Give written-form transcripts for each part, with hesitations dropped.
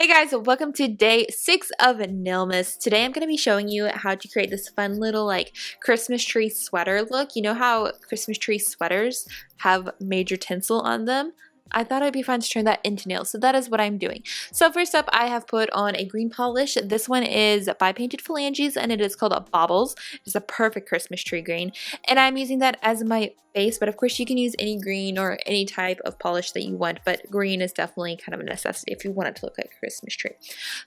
Hey guys, welcome to day 6 of Nailmas. Today I'm going to be showing you how to create this fun little like Christmas tree sweater look. You know how Christmas tree sweaters have major tinsel on them? I thought it'd be fun to turn that into nails, so that is what I'm doing. So first up, I have put on a green polish. This one is by Painted Phalanges and it is called a Baubles. It's a perfect Christmas tree green, and I'm using that as my base, but of course you can use any green or any type of polish that you want, but green is definitely kind of a necessity if you want it to look like a Christmas tree.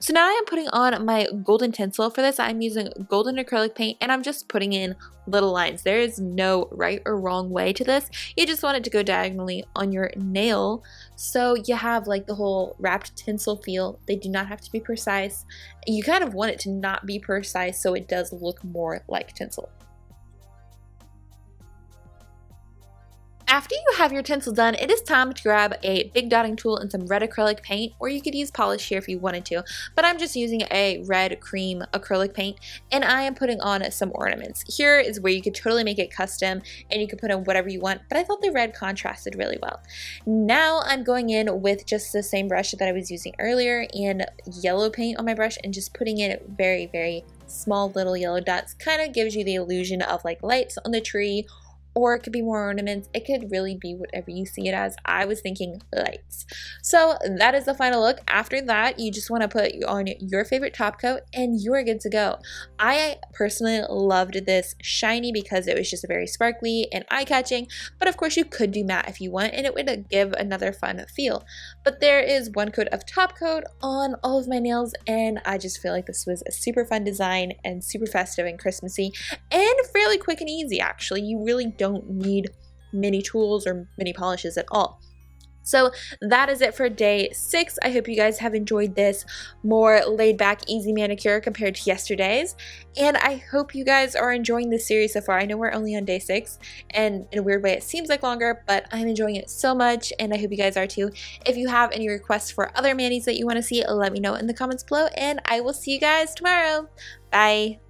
So now I am putting on my golden tinsel. For this, I'm using golden acrylic paint and I'm just putting in little lines. There is no right or wrong way to this. You just want it to go diagonally on your nail, so you have like the whole wrapped tinsel feel. They do not have to be precise. You kind of want it to not be precise so it does look more like tinsel. After you have your tinsel done, it is time to grab a big dotting tool and some red acrylic paint, or you could use polish here if you wanted to, but I'm just using a red cream acrylic paint, and I am putting on some ornaments. Here is where you could totally make it custom, and you could put in whatever you want, but I thought the red contrasted really well. Now I'm going in with just the same brush that I was using earlier and yellow paint on my brush and just putting in very, very small little yellow dots. Kind of gives you the illusion of like lights on the tree, or it could be more ornaments. It could really be whatever you see it as. I was thinking lights. So that is the final look. After that, you just want to put on your favorite top coat and you're good to go. I personally loved this shiny because it was just very sparkly and eye-catching, but of course you could do matte if you want and it would give another fun feel. But there is one coat of top coat on all of my nails, and I just feel like this was a super fun design and super festive and Christmassy and fairly quick and easy actually. You really don't need many tools or many polishes at all. So that is it for day 6. I hope you guys have enjoyed this more laid back, easy manicure compared to yesterday's. And I hope you guys are enjoying this series so far. I know we're only on day 6 and in a weird way it seems like longer, but I'm enjoying it so much and I hope you guys are too. If you have any requests for other manis that you want to see, let me know in the comments below and I will see you guys tomorrow. Bye!